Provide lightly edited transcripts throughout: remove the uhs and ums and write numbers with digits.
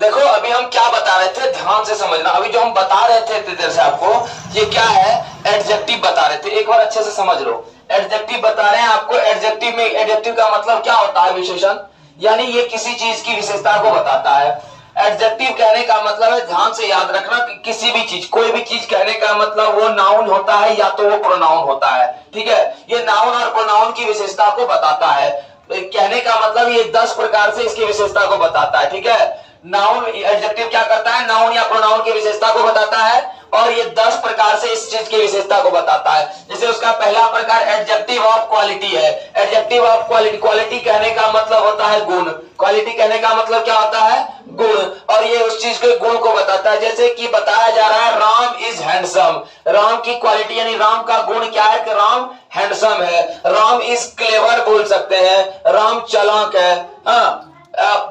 देखो अभी हम क्या बता रहे थे, ध्यान से समझना। अभी जो हम बता रहे थे इतनी देर से आपको, ये क्या है, एडजेक्टिव बता रहे थे। एक बार अच्छे से समझ लो, एडजेक्टिव बता रहे हैं आपको। एडजेक्टिव में, एडजेक्टिव का मतलब क्या होता है, विशेषण, यानी ये किसी चीज की विशेषता को बताता है। एडजेक्टिव कहने का मतलब है, ध्यान से याद रखना, कि किसी भी चीज, कोई भी चीज कहने का मतलब वो नाउन होता है या तो वो प्रोनाउन होता है। ठीक है, ये नाउन और प्रोनाउन की विशेषता को बताता है। कहने का मतलब ये 10 प्रकार से इसकी विशेषता को बताता है। ठीक है, नाउन, एडजेक्टिव क्या करता है, नाउन या प्रोनाउन की विशेषता को बताता है, और ये 10 प्रकार से इस चीज की विशेषता को बताता है। जैसे उसका पहला प्रकार एडजेक्टिव ऑफ क्वालिटी है। एडजेक्टिव ऑफ क्वालिटी, क्वालिटी कहने का मतलब होता है गुण। क्वालिटी कहने का मतलब क्या होता है, गुण, और ये उस चीज के गुण को बताता है। जैसे कि बताया जा रहा है राम इज हैंडसम, राम की क्वालिटी यानी राम का गुण क्या है कि राम हैंडसम है। राम इज क्लेवर बोल सकते हैं, राम चालाक है। हाँ,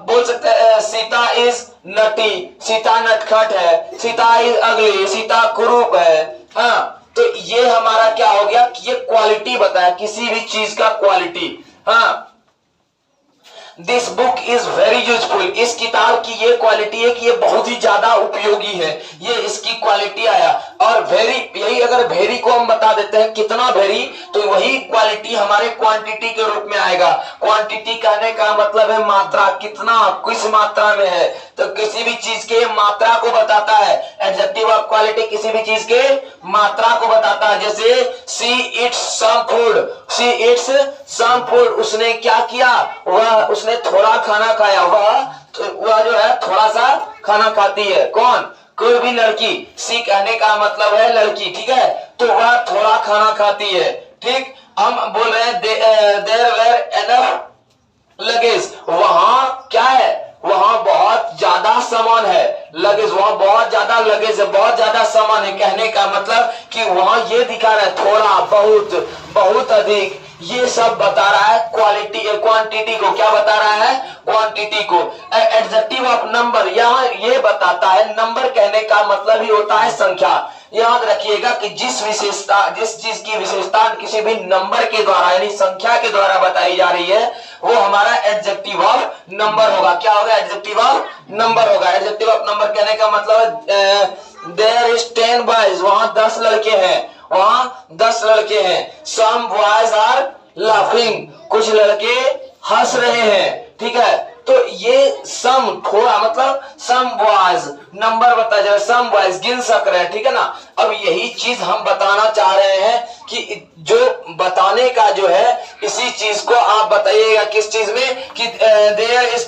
बोल सकते हैं सीता इज नटी, सीता नटखट है। सीता इज अगली, सीता कुरूप है। हाँ, तो ये हमारा क्या हो गया कि ये क्वालिटी बताया, किसी भी चीज का क्वालिटी। हाँ, this book is very useful, इस किताब की ये क्वालिटी है कि ये बहुत ही ज्यादा उपयोगी है, ये इसकी क्वालिटी आया। और वेरी, यही अगर वेरी को हम बता देते हैं कितना वेरी, तो वही क्वालिटी हमारे क्वांटिटी के रूप में आएगा। क्वांटिटी कहने का मतलब है मात्रा, कितना, किस मात्रा में है, तो किसी भी चीज के मात्रा को बताता है। एडजेक्टिव ऑफ क्वालिटी किसी भी चीज के मात्रा को बताता है। जैसे see it's some food, see it's some food, उसने क्या किया, वह, उसने थोड़ा खाना खाया, वह जो है थोड़ा सा खाना खाती है। कौन, कोई भी लड़की। सी कहने का मतलब है लड़की, ठीक है, तो वह थोड़ा खाना खाती है। ठीक, हम बोल रहे हैं देयर वेर एनफ लगेज, वहां क्या है, वहां बहुत ज्यादा सामान है। लगेज, वहां बहुत ज्यादा लगेज है, बहुत ज्यादा सामान है। कहने का मतलब कि वहां ये दिखा रहा है थोड़ा, बहुत, बहुत अधिक, ये सब बता रहा है क्वालिटी, क्वांटिटी को। क्या बता रहा है, क्वांटिटी को। एडजेक्टिव ऑफ नंबर, यहाँ ये बताता है, नंबर कहने का मतलब ही होता है संख्या। याद रखिएगा कि जिस विशेषता, जिस चीज की विशेषता किसी भी नंबर के द्वारा यानी संख्या के द्वारा बताई जा रही है, वो हमारा एडजेक्टिव ऑफ नंबर होगा। क्या होगा, एडजेक्टिव ऑफ नंबर होगा। एडजेक्टिव ऑफ नंबर कहने का मतलब देयर इज 10 बॉयज, वहां 10 लड़के हैं, वहां 10 लड़के हैं। सम बॉयज आर लाफिंग, कुछ लड़के हंस रहे हैं। ठीक है, तो ये सम, थोड़ा, मतलब सम बॉयज, नंबर बता जा रहा है, सम बॉयज गिन सक रहे हैं। ठीक है ना। अब यही चीज हम बताना चाह रहे हैं कि जो बताने का जो है, इसी चीज को आप बताइएगा किस चीज में, कि देयर इज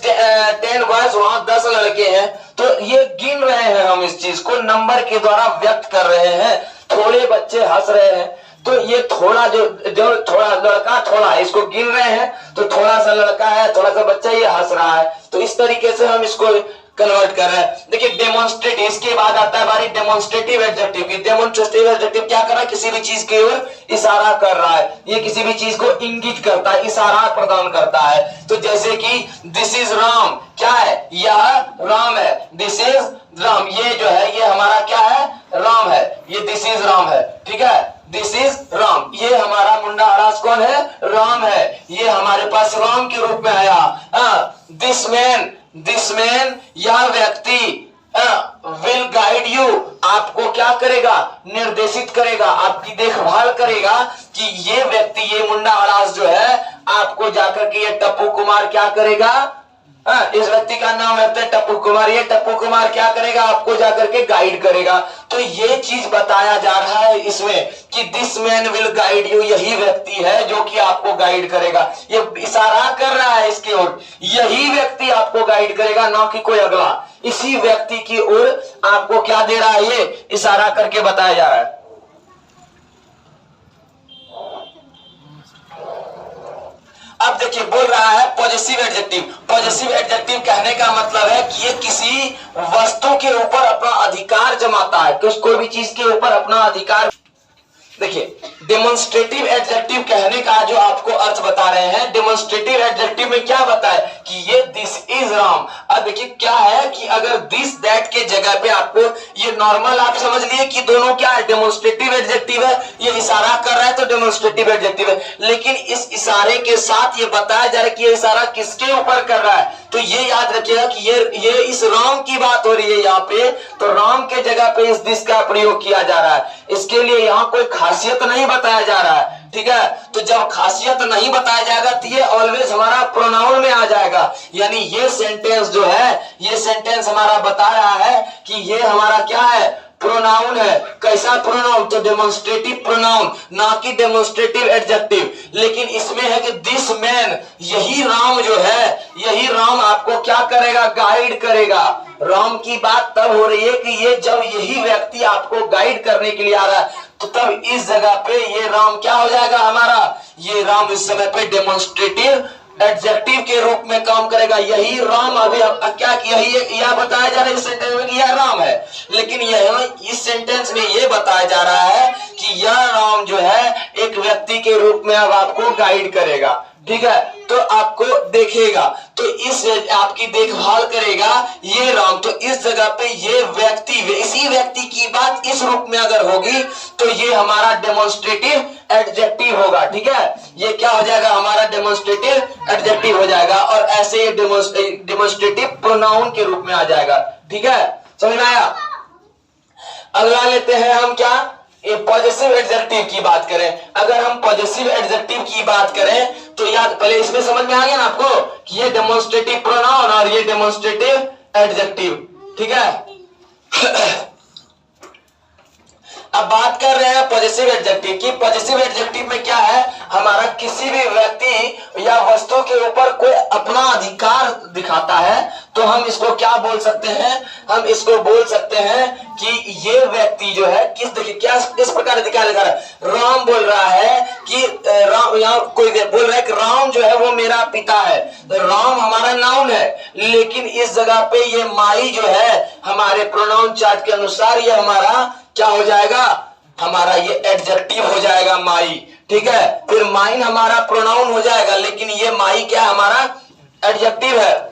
10 बॉयज, वहां 10 लड़के हैं, तो ये गिन रहे हैं, हम इस चीज को नंबर के द्वारा व्यक्त कर रहे हैं। थोड़े बच्चे हंस रहे हैं, तो ये थोड़ा, जो थोड़ा लड़का थोड़ा है, इसको गिन रहे हैं, तो थोड़ा सा लड़का है, थोड़ा सा बच्चा, ये हंस रहा है। तो इस तरीके से हम इसको कन्वर्ट कर रहे हैं। देखिए डेमोन्स्ट्रेट, इसके बाद आता है बारी डेमोन्स्ट्रेटिव एडजेक्टिव की। डेमोन्स्ट्रेटिव एडजेक्टिव क्या कर रहा है, किसी भी चीज की ओर इशारा कर रहा है, ये किसी भी चीज को इंगित करता है, इशारा प्रदान करता है। तो जैसे कि दिस इज राम, क्या है, यह राम है। दिस इज राम, ये जो है ये हमारा क्या है, राम है, ये दिस इज राम है। ठीक है, दिस इज राम, ये हमारा मुंडा हरास कौन है, राम है, ये हमारे पास राम के रूप में आया। दिस मैन, यह व्यक्ति, विल गाइड यू, आपको क्या करेगा, निर्देशित करेगा, आपकी देखभाल करेगा, कि ये व्यक्ति, ये मुंडा हरास जो है, आपको जाकर के ये टप्पू कुमार क्या करेगा, इस व्यक्ति का नाम है टप्पू कुमार, ये टप्पू कुमार क्या करेगा, आपको जाकर के गाइड करेगा। तो ये चीज बताया जा रहा है इसमें कि this man will guide you, यही व्यक्ति है जो कि आपको गाइड करेगा। ये इशारा कर रहा है इसकी ओर, यही व्यक्ति आपको गाइड करेगा, ना कि कोई अगला। इसी व्यक्ति की ओर आपको क्या दे रहा है, ये इशारा करके बताया जा रहा है। अब देखिए बोल रहा है पॉजिटिव एडजेक्टिव। पॉजिटिव एडजेक्टिव कहने का मतलब है कि ये किसी वस्तु के ऊपर अपना अधिकार जमाता है, कोई भी चीज के ऊपर अपना अधिकार। देखिए डेमोन्स्ट्रेटिव एडजेक्टिव कहने का जो आपको अर्थ बता रहे हैं, डेमोन्स्ट्रेटिव एडजेक्टिव में क्या बताए कि ये दिस इज राम। अब देखिए क्या है कि अगर दिस दैट के जगह पे आपको ये नॉर्मल आप समझ लिए कि दोनों क्या है, डेमोन्स्ट्रेटिव एडजेक्टिव है, ये इशारा कर रहा है तो डेमोन्स्ट्रेटिव एडजेक्टिव है। लेकिन इस इशारे के साथ ये बताया जा रहा है कि ये इशारा किसके ऊपर कर रहा है, तो ये याद रखिएगा कि ये इस राम की बात हो रही है यहाँ पे, तो राम के जगह पे इस दिस का प्रयोग किया जा रहा है। इसके लिए यहाँ कोई खासियत नहीं बताया जा रहा है, ठीक है। तो जब खासियत नहीं बताया जाएगा तो ये ऑलवेज हमारा प्रोनाउन में आ जाएगा। यानी ये सेंटेंस जो है, ये सेंटेंस हमारा बता रहा है कि ये हमारा क्या है, प्रोनाउन है। कैसा प्रोनाउन, तो डेमोन्स्ट्रेटिव प्रोनाउन, ना कि डेमोन्स्ट्रेटिव एडजेक्टिव। लेकिन इसमें है कि दिस मैन, यही राम जो है, यही राम आपको क्या करेगा, गाइड करेगा। राम की बात तब हो रही है कि ये जब यही व्यक्ति आपको गाइड करने के लिए आ रहा है, तो तब इस जगह पे ये राम क्या हो जाएगा हमारा, ये राम इस समय पे डेमोन्स्ट्रेटिव एडजेक्टिव के रूप में काम करेगा। यही राम अभी क्या, यही यह बताया जा रहा है इस सेंटेंस में कि यह राम है, लेकिन यह इस सेंटेंस में यह बताया जा रहा है कि यह राम जो है एक व्यक्ति के रूप में अब आपको गाइड करेगा, ठीक है। तो आपको देखेगा, तो इस आपकी देखभाल करेगा ये राम। तो इस जगह पे ये व्यक्ति, इसी व्यक्ति की बात इस रूप में अगर होगी तो ये हमारा डेमोन्स्ट्रेटिव एडजेक्टिव होगा, ठीक है। ये क्या हो जाएगा, हमारा डेमोन्स्ट्रेटिव एडजेक्टिव हो जाएगा, और ऐसे ये डेमोन्स्ट्रेटिव प्रोनाउन के रूप में आ जाएगा, ठीक है। समझ में आया। अगला लेते हैं हम क्या, पॉजेसिव एडजेक्टिव की बात करें। अगर हम पॉजेसिव एडजेक्टिव की बात करें तो याद, पहले इसमें समझ में आ गया ना आपको कि ये डेमोन्स्ट्रेटिव प्रोनाउन और ये डेमोन्स्ट्रेटिव एडजेक्टिव, ठीक है। अब बात कर रहे हैं पॉजेसिव एडजेक्टिव की। पॉजेसिव एडजेक्टिव में क्या है, हमारा किसी भी व्यक्ति या वस्तु के ऊपर कोई अपना अधिकार दिखाता है, तो हम इसको क्या बोल सकते हैं, हम इसको बोल सकते हैं कि ये व्यक्ति जो है किस प्रकार अधिकार दिखा रहा है। राम बोल रहा है कि राम, यहाँ कोई बोल रहा है कि राम जो है वो मेरा पिता है। राम हमारा नाउन है, लेकिन इस जगह पे ये माई जो है हमारे प्रोनाउन चार्ट के अनुसार ये हमारा क्या हो जाएगा, हमारा ये एडजेक्टिव हो जाएगा माई, ठीक है। फिर माइन हमारा प्रोनाउन हो जाएगा, लेकिन ये माई क्या हमारा एडजेक्टिव है।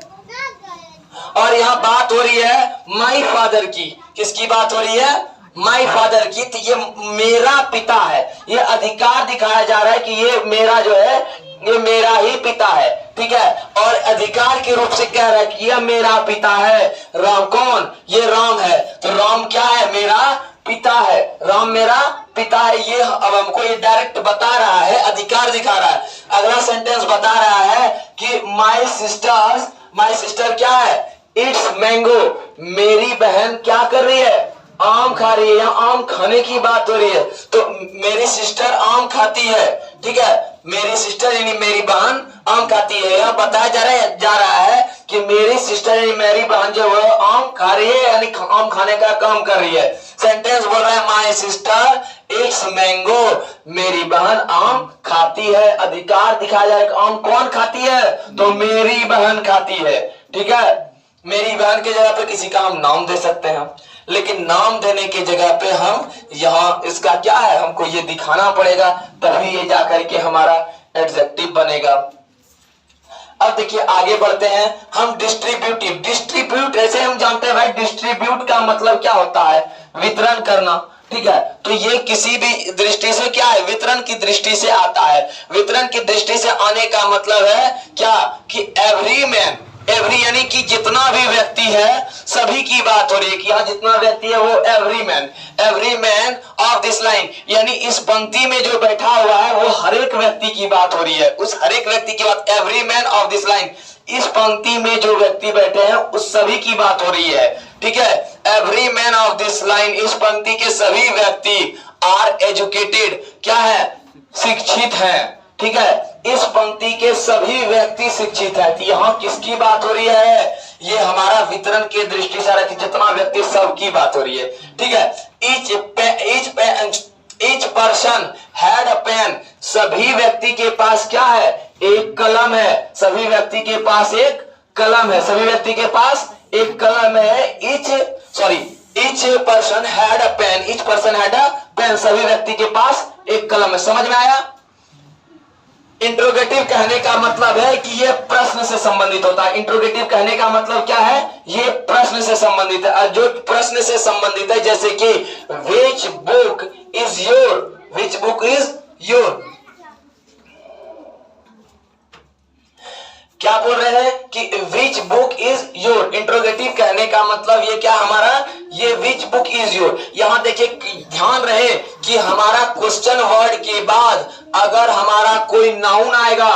और यहाँ बात हो रही है माई फादर की। किसकी बात हो रही है, माई फादर की। तो ये मेरा पिता है, ये अधिकार दिखाया जा रहा है कि ये मेरा जो है ये मेरा ही पिता है, ठीक है। और अधिकार के रूप से कह रहा है कि यह मेरा पिता है। राम कौन, ये राम है। तो राम क्या है, मेरा पिता है। राम मेरा पिता है, ये अब हमको ये डायरेक्ट बता रहा है, अधिकार दिखा रहा है। अगला सेंटेंस बता रहा है कि माई सिस्टर क्या है, इट्स मैंगो, मेरी बहन क्या कर रही है, आम खा रही है। यहाँ आम खाने की बात हो रही है, तो मेरी सिस्टर आम खाती है, ठीक है। मेरी सिस्टर यानी मेरी बहन आम खाती है। यहाँ बताया जा रहा है कि मेरी सिस्टर यानी मेरी बहन जो है आम खा रही है, यानी आम खाने का काम कर रही है। सेंटेंस बोल रहा है माई सिस्टर इट्स मैंगो, मेरी बहन आम खाती है। अधिकार दिखाया जा रहा है, आम कौन खाती है, तो मेरी बहन खाती है, ठीक है। मेरी बहन की जगह पे किसी का हम नाम दे सकते हैं, लेकिन नाम देने की जगह पे हम यहाँ इसका क्या है, हमको ये दिखाना पड़ेगा, तभी ये जाकर के हमारा एडजेक्टिव बनेगा। अब देखिए आगे बढ़ते हैं हम। डिस्ट्रीब्यूट ऐसे हम जानते हैं भाई, डिस्ट्रीब्यूट का मतलब क्या होता है, वितरण करना, ठीक है। तो ये किसी भी दृष्टि से क्या है, वितरण की दृष्टि से आता है। वितरण की दृष्टि से आने का मतलब है क्या, कि एवरी मैन, एवरी यानी कि जितना भी व्यक्ति है, सभी की बात हो रही है कि यहाँ जितना व्यक्ति है वो every man of this line, यानी इस पंक्ति में जो बैठा हुआ है वो हर एक व्यक्ति की बात हो रही है। उस हर एक व्यक्ति की बात, every man of this line, इस पंक्ति में जो व्यक्ति बैठे हैं उस सभी की बात हो रही है, ठीक है। Every man of this line, इस पंक्ति के सभी व्यक्ति आर एजुकेटेड, क्या है, शिक्षित है, ठीक है। इस पंक्ति के सभी व्यक्ति शिक्षित है। तो यहाँ किसकी बात हो रही है, ये हमारा वितरण के दृष्टि से कि जितना व्यक्ति सबकी बात हो रही है, ठीक है। Each person had a pen, सभी व्यक्ति के पास क्या है, एक कलम है। सभी व्यक्ति के पास एक कलम है, सभी व्यक्ति के पास एक कलम है। Each person had a pen, सभी व्यक्ति के पास एक कलम है। समझ में आया। इंट्रोगेटिव कहने का मतलब है कि ये प्रश्न से संबंधित होता है। इंट्रोगेटिव कहने का मतलब क्या है, ये प्रश्न से संबंधित है। जो प्रश्न से संबंधित है, जैसे कि विच बुक इज योर, क्या बोल रहे हैं कि which book is your, interrogative कहने का मतलब ये क्या हमारा, ये विच बुक इज योर। यहां देखिए ध्यान रहे कि हमारा क्वेश्चन वर्ड के बाद अगर हमारा कोई नाउन आएगा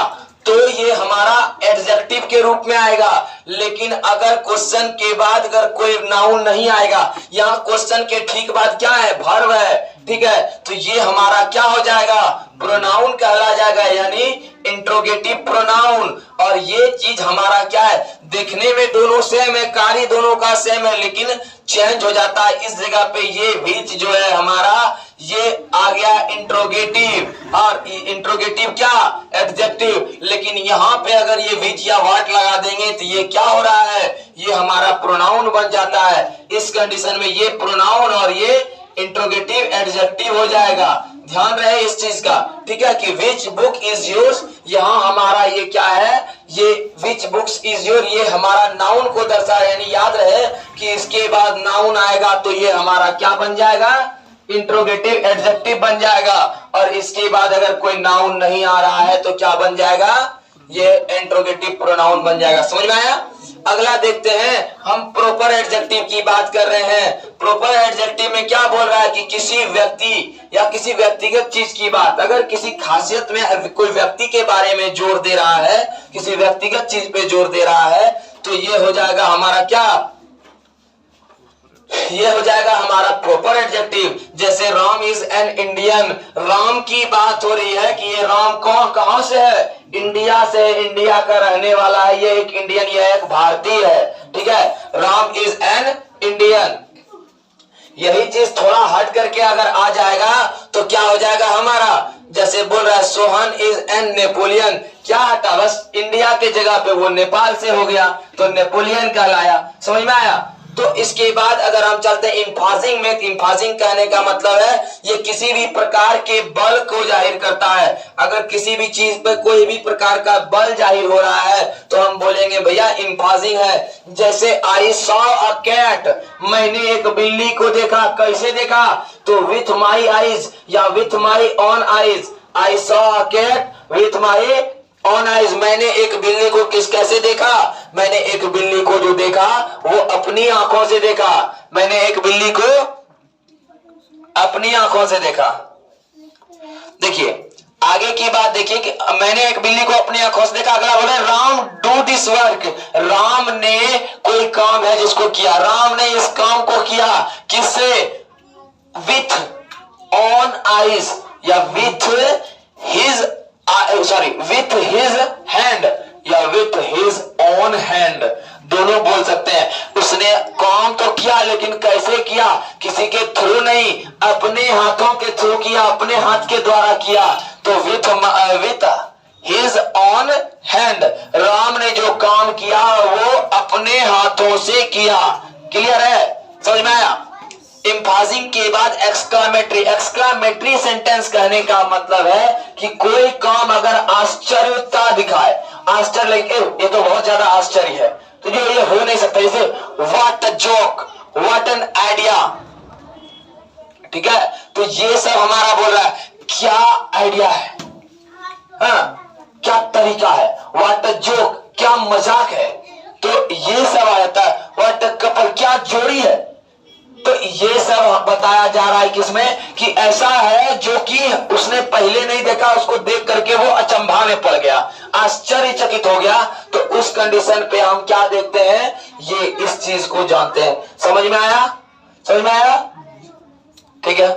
तो ये हमारा एडजेक्टिव के रूप में आएगा, लेकिन अगर क्वेश्चन के बाद अगर कोई नाउन नहीं आएगा, यहाँ क्वेश्चन के ठीक बाद क्या है, वर्ब है, ठीक है, तो ये हमारा क्या हो जाएगा, प्रोनाउन कहला जाएगा, यानी इंट्रोगेटिव प्रोनाउन। और ये चीज हमारा क्या है, देखने में दोनों सेम है, कार्य दोनों का सेम है, लेकिन चेंज हो जाता है। इस जगह पे ये विच जो है हमारा ये आ गया इंट्रोगेटिव, और इंट्रोगेटिव क्या, एडजेक्टिव, लेकिन यहाँ पे अगर ये विच या व्हाट लगा देंगे तो ये क्या हो रहा है, ये हमारा प्रोनाउन बन जाता है। इस कंडीशन में ये प्रोनाउन और ये इंट्रोगेटिव एडजेक्टिव हो जाएगा। ध्यान रहे इस चीज का, ठीक है, कि विच बुक इज योर्स, यहाँ हमारा ये क्या है, ये विच बुक्स इज योर, ये हमारा नाउन को दर्शा, यानी याद रहे कि इसके बाद नाउन आएगा तो ये हमारा क्या बन जाएगा, इंट्रोगेटिव एडजेक्टिव बन जाएगा। और इसके बाद अगर कोई नाउन नहीं आ रहा है तो क्या बन जाएगा, ये इंट्रोगेटिव प्रोनाउन बन जाएगा। समझ में आया। अगला देखते हैं, हम प्रॉपर एडजेक्टिव की बात कर रहे हैं। प्रॉपर एडजेक्टिव में क्या बोल रहा है कि किसी व्यक्ति या किसी व्यक्तिगत चीज की बात, अगर किसी खासियत में कोई व्यक्ति के बारे में जोर दे रहा है, किसी व्यक्तिगत चीज पे जोर दे रहा है, तो ये हो जाएगा हमारा क्या, ये हो जाएगा हमारा प्रॉपर एडजेक्टिव। जैसे Ram is an Indian, Ram की बात हो रही है कि ये राम कहां से है, इंडिया से, इंडिया का रहने वाला है, ये एक इंडियन, ये एक भारतीय है, ठीक है, राम इज एन इंडियन। यही चीज थोड़ा हट करके अगर आ जाएगा तो क्या हो जाएगा हमारा, जैसे बोल रहा है सोहन इज एन नेपोलियन, क्या हटा, बस इंडिया के जगह पे वो नेपाल से हो गया तो नेपोलियन कहलाया। समझ में आया। तो इसके बाद अगर हम चलते हैं इंफाजिंग में, इंफाजिंग कहने का मतलब है ये किसी भी प्रकार के बल को जाहिर करता है। अगर किसी भी चीज पर कोई भी प्रकार का बल जाहिर हो रहा है तो हम बोलेंगे भैया इंफाजिंग है। जैसे आई सॉ अ कैट, मैंने एक बिल्ली को देखा, कैसे देखा, तो विथ माई आईज या with my own eyes, I saw a cat with my own eyes, मैंने एक बिल्ली को कैसे देखा, मैंने एक बिल्ली को जो देखा वो अपनी आंखों से देखा, मैंने एक बिल्ली को अपनी आंखों से देखा। देखिए आगे की बात देखिए कि मैंने एक बिल्ली को अपनी आंखों से देखा। अगला बोले Ram do this work, Ram ने कोई काम है जिसको किया, राम ने इस काम को किया, किससे, विथ ऑन आइज या with his with his hand या विथ हिज ओन हैंड, दोनों बोल सकते हैं। उसने काम तो किया लेकिन कैसे किया, किसी के थ्रू नहीं, अपने हाथों के थ्रू किया, अपने हाथ के द्वारा किया, तो with his on hand, Ram ने जो काम किया वो अपने हाथों से किया। क्लियर है, समझ में आया। इंफाजिंग के बाद एक्सक्लामेटरी, एक्सक्लामेटरी सेंटेंस कहने का मतलब है कि कोई काम अगर आश्चर्यता दिखाए, आश्चर्य लगे ये तो बहुत ज्यादा आश्चर्य है, तो ये हो नहीं सकता, जैसे what a joke, what an idea, ठीक है, तो ये सब हमारा बोल रहा है क्या आइडिया है, हाँ क्या तरीका है, व्हाट अ जोक क्या मजाक है, तो ये सब आ जाता है। व्हाट अ कपल क्या जोड़ी है, तो ये सब बताया जा रहा है किसमें कि ऐसा है जो कि उसने पहले नहीं देखा, उसको देख करके वो अचंभा में पड़ गया, आश्चर्यचकित हो गया, तो उस कंडीशन पे हम क्या देखते हैं, ये इस चीज को जानते हैं। समझ में आया, समझ में आया, ठीक है।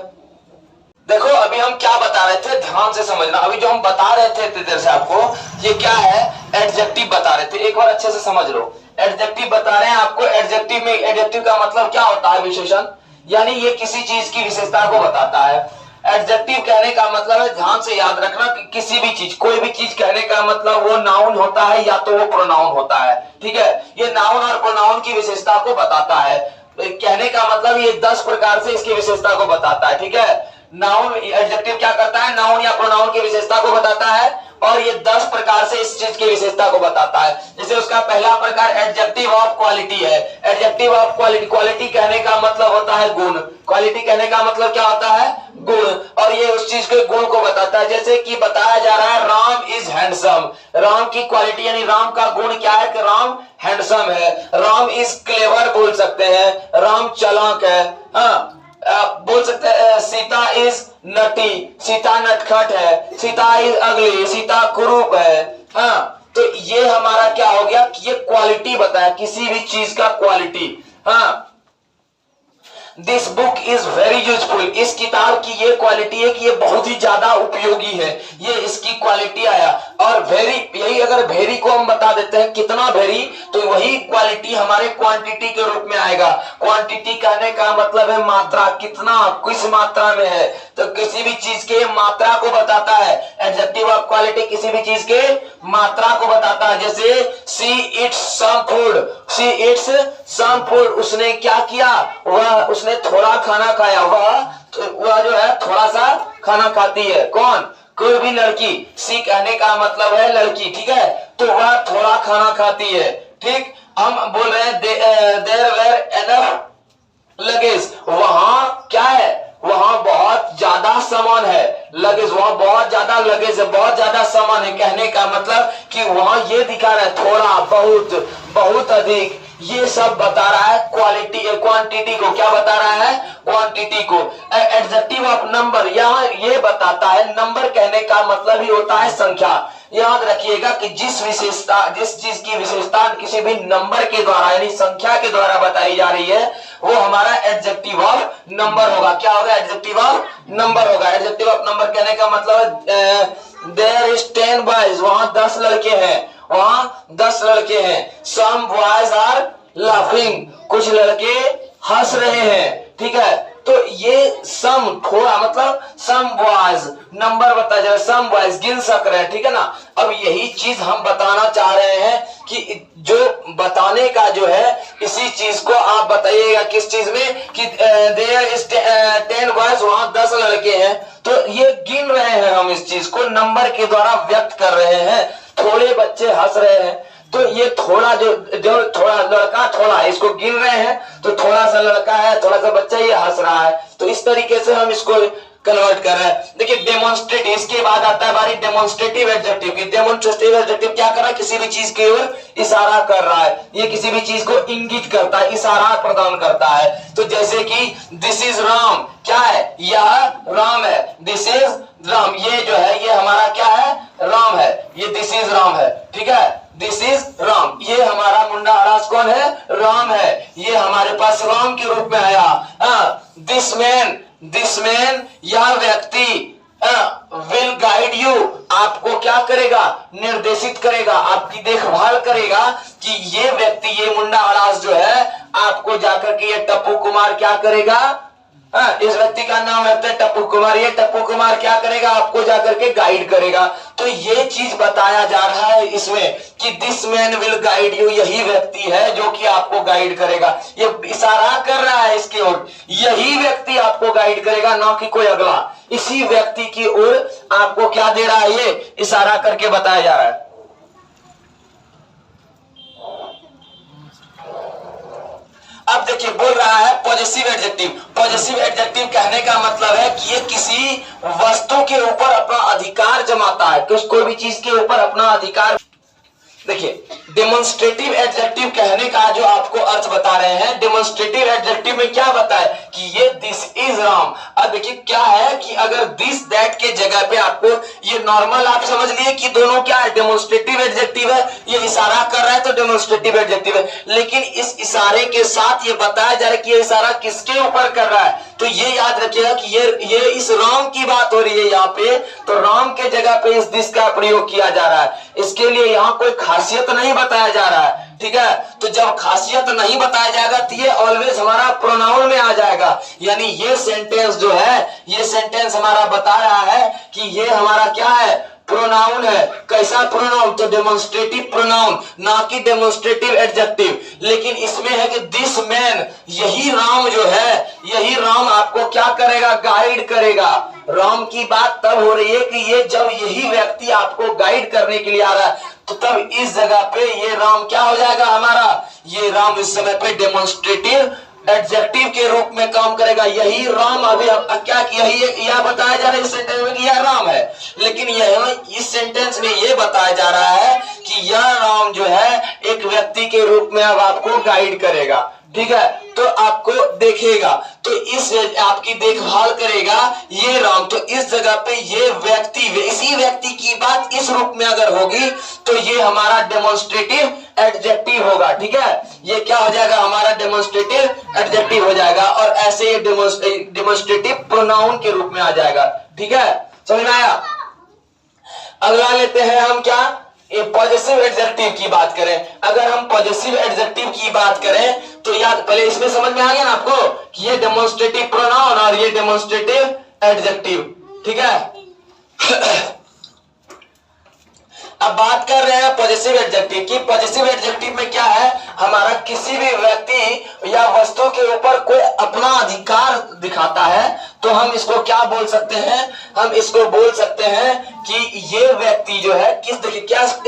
देखो अभी हम क्या बता रहे थे, ध्यान से समझना। अभी जो हम बता रहे थे इतनी देर से आपको, ये क्या है, एडजेक्टिव बता रहे थे, एक बार अच्छे से समझ लो। एडजेक्टिव बता रहे हैं आपको। एडजेक्टिव में, एडजेक्टिव का मतलब क्या होता है, विशेषण, यानी ये किसी चीज की विशेषता को बताता है। एडजेक्टिव कहने का मतलब है, ध्यान से याद रखना कि किसी भी चीज, कोई भी चीज कहने का मतलब वो नाउन होता है या तो वो प्रोनाउन होता है, ठीक है। ये नाउन और प्रोनाउन की विशेषता को बताता है। कहने का मतलब ये 10 प्रकार से इसकी विशेषता को बताता है, ठीक है। नाउन, एडजेक्टिव क्या करता है, नाउन या प्रोनाउन की विशेषता को बताता है, और ये 10 प्रकार से इस चीज की विशेषता को बताता है। जैसे उसका पहला प्रकार एडजेक्टिव ऑफ क्वालिटी है। एडजेक्टिव ऑफ क्वालिटी, क्वालिटी कहने का मतलब होता है गुण, क्वालिटी कहने का मतलब क्या होता है, गुण, और ये उस चीज के गुण को बताता है। जैसे कि बताया जा रहा है राम इज हैंडसम, राम की क्वालिटी यानी राम का गुण क्या है कि राम हैंडसम है। राम इज क्लेवर बोल सकते हैं, राम चालाक है। हाँ बोल सकते हैं सीता इज नटी, सीता नटखट है। सीता इज अगली, सीता कुरूप है। हाँ तो ये हमारा क्या हो गया कि ये क्वालिटी बताया किसी भी चीज का क्वालिटी। हाँ this book is very useful, इस किताब की ये क्वालिटी है कि ये बहुत ही ज्यादा उपयोगी है, ये इसकी क्वालिटी आया। और वेरी, यही अगर वेरी को हम बता देते हैं कितना वेरी, तो वही क्वालिटी हमारे क्वांटिटी के रूप में आएगा। क्वांटिटी कहने का मतलब है मात्रा, कितना किस मात्रा में है, तो किसी भी चीज के मात्रा को बताता है। एडजेक्टिव ऑफ क्वालिटी किसी भी चीज के मात्रा को बताता है। जैसे see it's some food, see it's some food, उसने क्या किया, वह उसने थोड़ा खाना खाया, वह जो है थोड़ा सा खाना खाती है। कौन, कोई भी लड़की, सी कहने का मतलब है लड़की, ठीक है, तो वह थोड़ा खाना खाती है। ठीक, हम बोल रहे हैं देयर वेर एनफ लगेज, वहां क्या है, वहां बहुत ज्यादा सामान है। लगेज, वहां बहुत ज्यादा लगेज है, बहुत ज्यादा सामान है। कहने का मतलब कि वहां ये दिखा रहा है थोड़ा, बहुत, बहुत अधिक, ये सब बता रहा है क्वालिटी, क्वांटिटी को। क्या बता रहा है, क्वांटिटी को। एडजेक्टिव ऑफ नंबर, यहाँ ये बताता है, नंबर कहने का मतलब ही होता है संख्या। याद रखिएगा कि जिस विशेषता, जिस चीज की विशेषता किसी भी नंबर के द्वारा यानी संख्या के द्वारा बताई जा रही है, वो हमारा एडजेक्टिव ऑफ नंबर होगा। क्या होगा, एडजेक्टिव ऑफ नंबर होगा। एडजेक्टिव ऑफ नंबर कहने का मतलब देयर इज 10 बॉयज, वहां 10 लड़के हैं, वहां 10 लड़के हैं। सम बॉयज आर लाफिंग, कुछ लड़के हंस रहे हैं। ठीक है, तो ये सम थोड़ा मतलब सम बॉयज, नंबर बता जा रहा है, सम बॉयज गिन सक रहे हैं। ठीक है ना, अब यही चीज हम बताना चाह रहे हैं कि जो बताने का जो है, इसी चीज को आप बताइएगा किस चीज में कि देयर इज 10 बॉयज, वहां 10 लड़के हैं, तो ये गिन रहे हैं, हम इस चीज को नंबर के द्वारा व्यक्त कर रहे हैं। थोड़े बच्चे हंस रहे हैं, तो ये थोड़ा जो थोड़ा लड़का थोड़ा, इसको गिन रहे हैं, तो थोड़ा सा लड़का है, थोड़ा सा बच्चा, ये हंस रहा है। तो इस तरीके से हम इसको कन्वर्ट कर रहे हैं। देखिए डेमोन्स्ट्रेट, इसके बाद आता है बारी डेमोन्स्ट्रेटिव एडजेक्टिव की। डेमोन्स्ट्रेटिव एडजेक्टिव क्या कर रहा है, किसी भी चीज की ओर इशारा कर रहा है, ये किसी भी चीज को इंगित करता है, इशारा प्रदान करता है। तो जैसे कि दिस इज राम, क्या है, यह राम है। दिस इज राम, ये जो है ये हमारा क्या है, राम है, ये दिस इज राम है। ठीक है, दिस इज राम, ये हमारा मुंडा अड़ास कौन है, राम है, ये हमारे पास राम के रूप में आया। दिस मैन, यह व्यक्ति विल गाइड यू, आपको क्या करेगा, निर्देशित करेगा, आपकी देखभाल करेगा कि ये व्यक्ति, ये मुंडा अड़ास जो है, आपको जाकर के ये टप्पू कुमार क्या करेगा, इस व्यक्ति का नाम है टप्पू कुमार, ये टप्पू कुमार क्या करेगा, आपको जाकर के गाइड करेगा। तो ये चीज बताया जा रहा है इसमें कि this man will guide you, यही व्यक्ति है जो कि आपको गाइड करेगा। ये इशारा कर रहा है इसकी ओर, यही व्यक्ति आपको गाइड करेगा, ना कि कोई अगला। इसी व्यक्ति की ओर आपको क्या दे रहा है, ये इशारा करके बताया जा रहा है। अब देखिए बोल रहा है पॉजिटिव एडजेक्टिव। पॉजिटिव एडजेक्टिव कहने का मतलब है कि ये किसी वस्तु के ऊपर अपना अधिकार जमाता है, कोई भी चीज के ऊपर अपना अधिकार। देखिए डेमोन्स्ट्रेटिव एडजेक्टिव कहने का जो आपको अर्थ बता रहे हैं, डेमोन्स्ट्रेटिव एडजेक्टिव में क्या बताए कि ये दिस इज राम। अब देखिए क्या है कि अगर दिस दैट के जगह पे आपको ये नॉर्मल आप समझ लिए कि दोनों क्या है, डेमोन्स्ट्रेटिव एडजेक्टिव है, ये इशारा कर रहा है तो डेमोन्स्ट्रेटिव एडजेक्टिव है। लेकिन इस इशारे के साथ ये बताया जा रहा है कि ये इशारा किसके ऊपर कर रहा है, तो ये याद रखिएगा कि ये इस राम की बात हो रही है यहाँ पे, तो राम के जगह पे इस दिस का प्रयोग किया जा रहा है। इसके लिए यहाँ कोई खासियत नहीं बताया जा रहा है। ठीक है, तो जब खासियत नहीं बताया जाएगा तो ये ऑलवेज हमारा प्रोनाउन में आ जाएगा। यानी ये सेंटेंस जो है, ये सेंटेंस हमारा बता रहा है कि ये हमारा क्या है, प्रोनाउन है। कैसा प्रोनाउन, तो डेमोन्स्ट्रेटिव प्रोनाउन, ना कि डेमोन्स्ट्रेटिव एडजेक्टिव। लेकिन इसमें है कि दिस मैन, यही राम जो है, यही राम आपको क्या करेगा, गाइड करेगा। राम की बात तब हो रही है कि ये जब यही व्यक्ति आपको गाइड करने के लिए आ रहा है, तो तब इस जगह पे ये राम क्या हो जाएगा हमारा, ये राम इस समय पे डेमोन्स्ट्रेटिव एडजेक्टिव के रूप में काम करेगा। यही राम अभी क्या यही यह बताया जा रहा है इस सेंटेंस में कि यह राम है, लेकिन यह इस सेंटेंस में यह बताया जा रहा है कि यह राम जो है एक व्यक्ति के रूप में अब आपको गाइड करेगा, ठीक है, तो आपको देखेगा, तो इस आपकी देखभाल करेगा ये राम। तो इस जगह पे ये व्यक्ति, इसी व्यक्ति की बात इस रूप में अगर होगी तो ये हमारा डेमोन्स्ट्रेटिव एडजेक्टिव होगा, ठीक है, ये क्या हो जाएगा हमारा डेमोन्स्ट्रेटिव एडजेक्टिव हो जाएगा, और ऐसे ये डेमोन्स्ट्रेटिव प्रोनाउन के रूप में आ जाएगा, ठीक है, समझ में आया। अगला लेते हैं हम क्या, ये पॉजिटिव एडजेक्टिव की बात करें। अगर हम पॉजिटिव एडजेक्टिव की बात करें तो याद, पहले इसमें समझ में आ गया ना आपको कि ये डेमोन्स्ट्रेटिव प्रोनाउन और ये डेमोन्स्ट्रेटिव एडजेक्टिव, ठीक है। अब बात कर रहे हैं पॉजिटिव एडजेक्टिव की। पॉजिटिव एडजेक्टिव में क्या है, हमारा किसी भी व्यक्ति या वस्तु के ऊपर कोई अपना अधिकार दिखाता है तो हम इसको क्या बोल सकते हैं, हम इसको बोल सकते हैं कि ये व्यक्ति जो है किस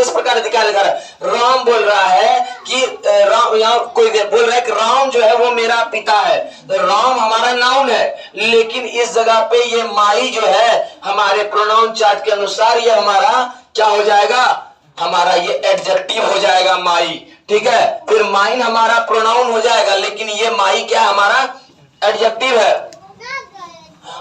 प्रकार अधिकार दिखा रहा है। राम बोल रहा है कि राम, यहाँ कोई बोल रहा है कि राम जो है वो मेरा पिता है, राम हमारा नाउन है, लेकिन इस जगह पे ये माई जो है हमारे प्रोनाउन चार्ट के अनुसार ये हमारा क्या हो जाएगा, हमारा ये एडजेक्टिव हो जाएगा माई, ठीक है, फिर माइन हमारा प्रोनाउन हो जाएगा, लेकिन ये माई क्या हमारा एडजेक्टिव है।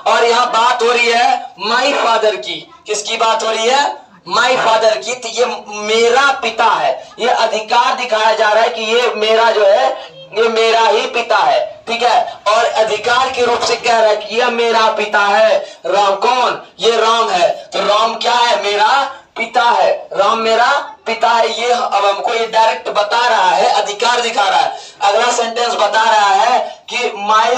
और यहाँ बात हो रही है माई फादर की, किसकी बात हो रही है, माई फादर की, तो ये मेरा पिता है, ये अधिकार दिखाया जा रहा है कि ये मेरा जो है ये मेरा ही पिता है, ठीक है, और अधिकार के रूप से कह रहा है कि यह मेरा पिता है। राम कौन, ये राम है, तो राम क्या है, मेरा पिता है, राम मेरा पिता है, ये अब हमको ये डायरेक्ट बता रहा है, अधिकार दिखा रहा है। अगला सेंटेंस बता रहा है कि माई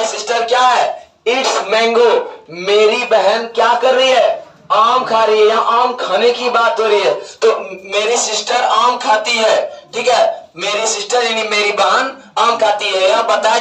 सिस्टर क्या है, इट्स मैंगो, मेरी बहन क्या कर रही है, आम खा रही है, यहाँ आम खाने की बात हो रही है, तो मेरी सिस्टर आम खाती है, ठीक है, मेरी सिस्टर यानी मेरी बहन आम खाती है। यहाँ बताया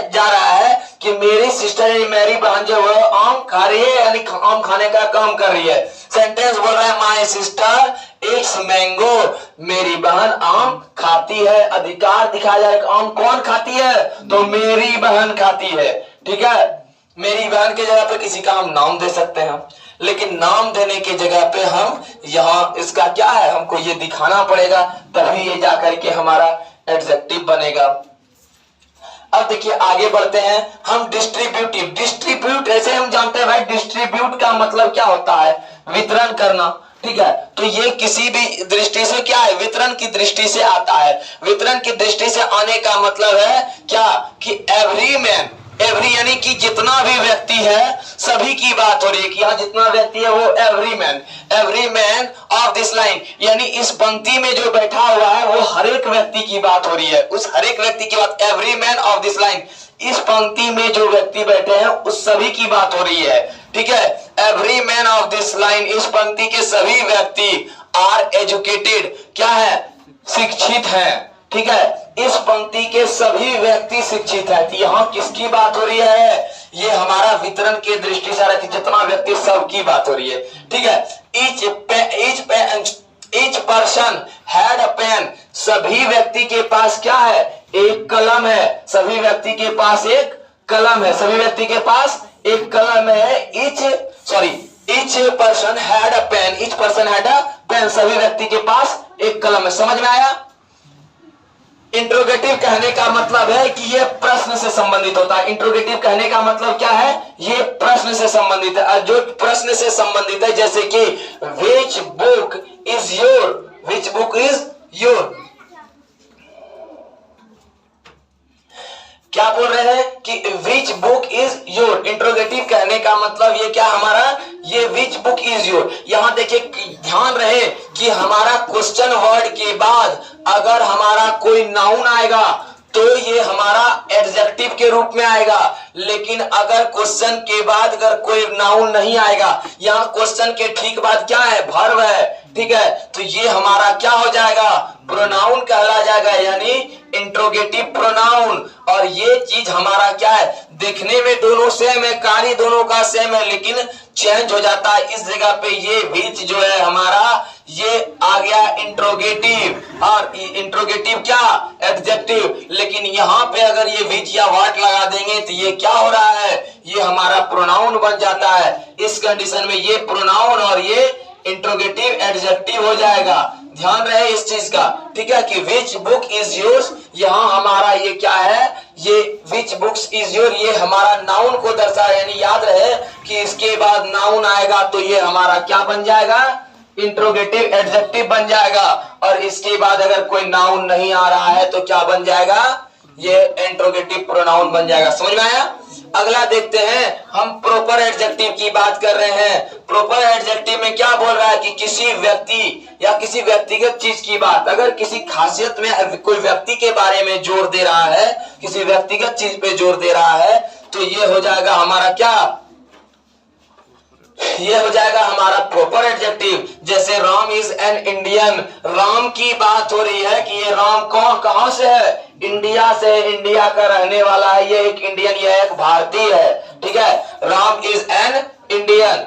जा रहा है कि मेरी सिस्टर यानी मेरी बहन जो है आम खा रही है, यानी आम खाने का काम कर रही है। सेंटेंस बोल रहा है माई सिस्टर इट्स मैंगो, मेरी बहन आम खाती है, अधिकार दिखाया जा रहा है आम कौन खाती है, तो मेरी बहन खाती है, ठीक है। मेरी बहन के जगह पे किसी का हम नाम दे सकते हैं, लेकिन नाम देने की जगह पे हम यहाँ इसका क्या है, हमको ये दिखाना पड़ेगा, तभी ये जाकर के हमारा एडजेक्टिव बनेगा। अब देखिए आगे बढ़ते हैं हम डिस्ट्रीब्यूट ऐसे हम जानते हैं भाई, डिस्ट्रीब्यूट का मतलब क्या होता है, वितरण करना, ठीक है, तो ये किसी भी दृष्टि से क्या है, वितरण की दृष्टि से आता है। वितरण की दृष्टि से आने का मतलब है क्या कि एवरी यानी कि जितना भी व्यक्ति है सभी की बात हो रही है, कि यहाँ जितना व्यक्ति है वो every man of this line, यानी इस पंक्ति में जो बैठा हुआ है वो हर एक व्यक्ति की बात हो रही है, उस हर एक व्यक्ति की बात, every man of this line, इस पंक्ति में जो व्यक्ति बैठे हैं उस सभी की बात हो रही है, ठीक है। Every man of this line, इस पंक्ति के सभी व्यक्ति आर एजुकेटेड, क्या है, शिक्षित है, ठीक है, इस पंक्ति के सभी व्यक्ति शिक्षित है। यहाँ किसकी बात हो रही है, ये हमारा वितरण के दृष्टि से कि जितना व्यक्ति सबकी बात हो रही है, ठीक है। Each person had a pen, सभी व्यक्ति के पास क्या है, एक कलम है, सभी व्यक्ति के पास एक कलम है, सभी व्यक्ति के पास एक कलम है। Each person had a pen, सभी व्यक्ति के पास एक कलम है। समझ में आया। इंट्रोगेटिव कहने का मतलब है कि ये प्रश्न से संबंधित होता है। इंट्रोगेटिव कहने का मतलब क्या है, ये प्रश्न से संबंधित है। जो प्रश्न से संबंधित है, जैसे कि विच बुक इज योर, क्या बोल रहे हैं कि which book is your. Interrogative कहने का मतलब ये क्या हमारा, ये विच बुक इज योर। यहां देखिए ध्यान रहे कि हमारा क्वेश्चन वर्ड के बाद अगर हमारा कोई नाउन आएगा तो ये हमारा एडजेक्टिव के रूप में आएगा, लेकिन अगर क्वेश्चन के बाद अगर कोई नाउन नहीं आएगा, यहाँ क्वेश्चन के ठीक बाद क्या है, वर्ब है, ठीक है, तो ये हमारा क्या हो जाएगा, प्रोनाउन कहला जाएगा, यानी इंट्रोगेटिव प्रोनाउन। और ये चीज हमारा क्या है, देखने में दोनों सेम है, कार्य दोनों का सेम है, लेकिन चेंज हो जाता है। इस जगह पे ये विच जो है हमारा, ये आ गया इंट्रोगेटिव, और इंट्रोगेटिव क्या, एडजेक्टिव। लेकिन यहाँ पे अगर ये विच या व्हाट लगा देंगे तो ये क्या हो रहा है, ये हमारा प्रोनाउन बन जाता है। इस कंडीशन में ये प्रोनाउन और ये इंट्रोगेटिव एडजेक्टिव हो जाएगा। ध्यान रहे इस चीज का, ठीक है, कि विच बुक इज योर्स, यहाँ हमारा ये क्या है, ये विच बुक्स इज योर, ये हमारा नाउन को दर्शा, यानी याद रहे कि इसके बाद नाउन आएगा तो ये हमारा क्या बन जाएगा, इंट्रोगेटिव एडजेक्टिव बन जाएगा। और इसके बाद अगर कोई नाउन नहीं आ रहा है तो क्या बन जाएगा, ये इंट्रोगेटिव प्रोनाउन बन जाएगा। समझ में आया। अगला देखते हैं, हम प्रॉपर एडजेक्टिव की बात कर रहे हैं। प्रॉपर एडजेक्टिव में क्या बोल रहा है कि किसी व्यक्ति या किसी व्यक्तिगत चीज की बात, अगर किसी खासियत में कोई व्यक्ति के बारे में जोर दे रहा है, किसी व्यक्तिगत चीज पे जोर दे रहा है, तो ये हो जाएगा हमारा क्या, ये हो जाएगा हमारा प्रॉपर एडजेक्टिव। जैसे Ram is an Indian, Ram की बात हो रही है कि ये राम कहां से है, इंडिया से, इंडिया का रहने वाला है, ये एक इंडियन, ये एक भारतीय है, ठीक है। Ram is an Indian.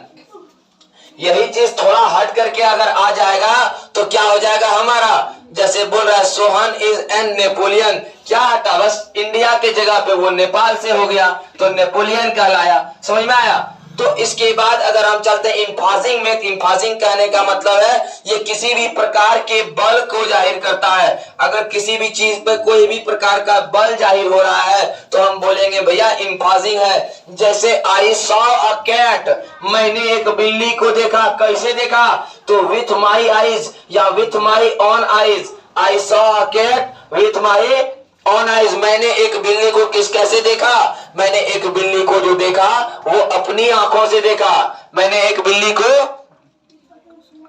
यही चीज थोड़ा हट करके अगर आ जाएगा तो क्या हो जाएगा हमारा, जैसे बोल रहा है सोहन इज एन नेपोलियन, क्या हटा, बस इंडिया के जगह पे वो नेपाल से हो गया तो नेपोलियन कहलाया। समझ में आया। तो इसके बाद अगर हम चलते हैं इंफाजिंग में, इंफाजिंग कहने का मतलब है ये किसी भी प्रकार के बल को जाहिर करता है। अगर किसी भी चीज पर कोई भी प्रकार का बल जाहिर हो रहा है तो हम बोलेंगे भैया इंफाजिंग है। जैसे आई सॉ अ कैट, मैंने एक बिल्ली को देखा, कैसे देखा, तो विथ माई आईज या with my own eyes. I saw a cat with my own eyes, मैंने एक बिल्ली को कैसे देखा, मैंने एक बिल्ली को जो देखा वो अपनी आंखों से देखा, मैंने एक बिल्ली को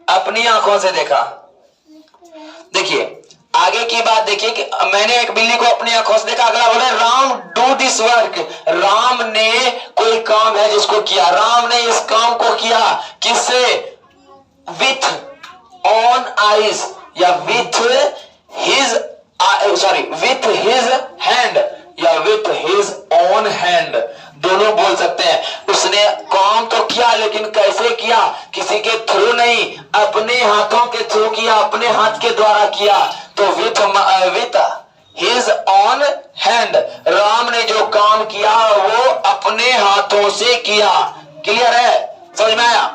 अपनी आंखों से देखा। देखिए आगे की बात देखिए कि मैंने एक बिल्ली को अपनी आंखों से देखा। अगला बोले Ram do this work, Ram ने कोई काम है जिसको किया, राम ने इस काम को किया, किससे, विथ ऑन आइज या with his with his hand या विथ हिज ओन हैंड, दोनों बोल सकते हैं। उसने काम तो किया लेकिन कैसे किया, किसी के थ्रू नहीं, अपने हाथों के थ्रू किया, अपने हाथ के द्वारा किया, तो with his on hand, Ram ने जो काम किया वो अपने हाथों से किया। क्लियर है, समझ में आया।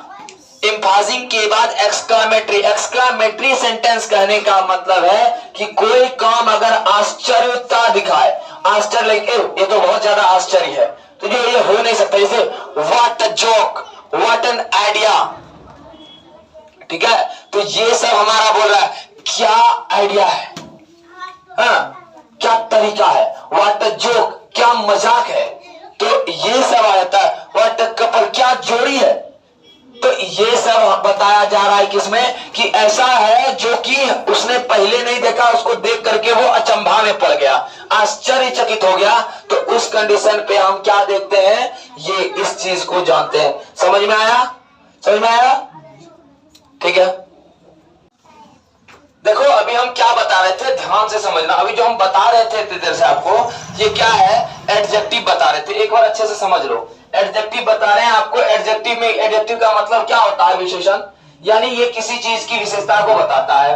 इंफाजिंग के बाद एक्सक्लामेटरी, एक्सक्लामेटरी सेंटेंस कहने का मतलब है कि कोई काम अगर आश्चर्यता दिखाए, आश्चर्य, ये तो बहुत ज्यादा आश्चर्य है, तो ये हो नहीं सकता। जैसे what a joke, what an idea, ठीक है, तो ये सब हमारा बोल रहा है क्या आइडिया है, हाँ, क्या तरीका है, व्हाट अ जोक क्या मजाक है, तो ये सब आ जाता है। व्हाट अ कपल क्या जोड़ी है, तो ये सब बताया जा रहा है किसमें, कि ऐसा है जो कि उसने पहले नहीं देखा, उसको देख करके वो अचंभा में पड़ गया, आश्चर्यचकित हो गया, तो उस कंडीशन पे हम क्या देखते हैं, ये इस चीज को जानते हैं। समझ में आया, समझ में आया, ठीक है। देखो अभी हम क्या बता रहे थे, ध्यान से समझना। अभी जो हम बता रहे थे इतनी देर से आपको, ये क्या है, एडजेक्टिव बता रहे थे, एक बार अच्छे से समझ लो। एडजेक्टिव बता रहे हैं आपको। एडजेक्टिव में, एडजेक्टिव का मतलब क्या होता है, विशेषण, यानी ये किसी चीज की विशेषता को बताता है।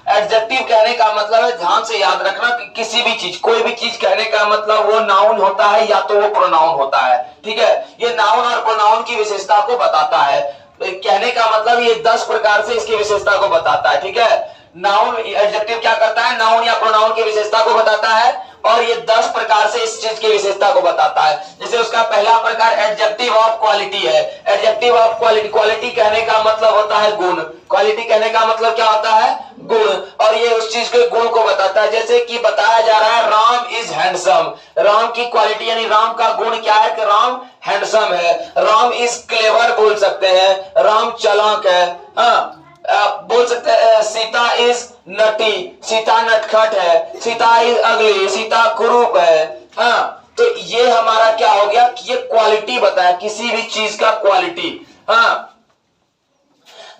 एडजेक्टिव कहने का मतलब है, ध्यान से याद रखना, कि किसी भी चीज, कोई भी चीज कहने का मतलब वो नाउन होता है या तो वो प्रोनाउन होता है, ठीक है। ये नाउन और प्रोनाउन की विशेषता को बताता है। कहने का मतलब ये 10 प्रकार से इसकी विशेषता को बताता है, ठीक है। नाउन, एडजेक्टिव क्या करता है, नाउन या प्रोनाउन की विशेषता को बताता है, और ये 10 प्रकार से इस चीज की विशेषता को बताता है। जैसे उसका पहला प्रकार एडजेक्टिव ऑफ क्वालिटी है। एडजेक्टिव ऑफ क्वालिटी, क्वालिटी कहने का मतलब होता है गुण, क्वालिटी कहने का मतलब क्या होता है, गुण, और ये उस चीज के गुण को बताता है। जैसे कि बताया जा रहा है राम इज हैंडसम, राम की क्वालिटी यानी राम का गुण क्या है, कि राम हैंडसम है। राम इज क्लेवर बोल सकते हैं, राम चालाक है, हाँ, बोल सकते हैं सीता इज नटी, सीता नटखट है, सीता इज अगली, सीता कुरूप है, हाँ। तो ये हमारा क्या हो गया कि ये क्वालिटी बताया, किसी भी चीज का क्वालिटी, हाँ।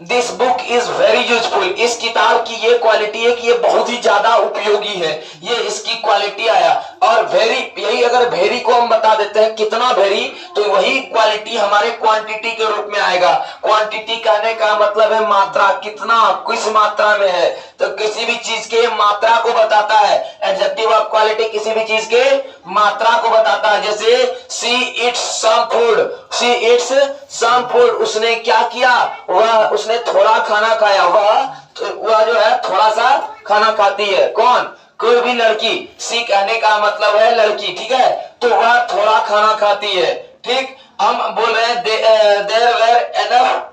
This book is very useful, इस किताब की ये क्वालिटी है कि ये बहुत ही ज्यादा उपयोगी है, ये इसकी क्वालिटी आया। और वेरी, यही अगर वेरी को हम बता देते हैं कितना वेरी, तो वही क्वालिटी हमारे क्वांटिटी के रूप में आएगा। क्वांटिटी कहने का मतलब है मात्रा, कितना, किस मात्रा में है, तो किसी भी चीज के मात्रा को बताता है। एडजेक्टिव ऑफ क्वालिटी किसी भी चीज के मात्रा को बताता है। जैसे see it's some food, see it's some food, उसने क्या किया, वह, उसने थोड़ा खाना खाया, वह जो है थोड़ा सा खाना खाती है। कौन, कोई भी लड़की, सी कहने का मतलब है लड़की, ठीक है, तो वह थोड़ा खाना खाती है। ठीक, हम बोल रहे हैं देयर वेर एनफ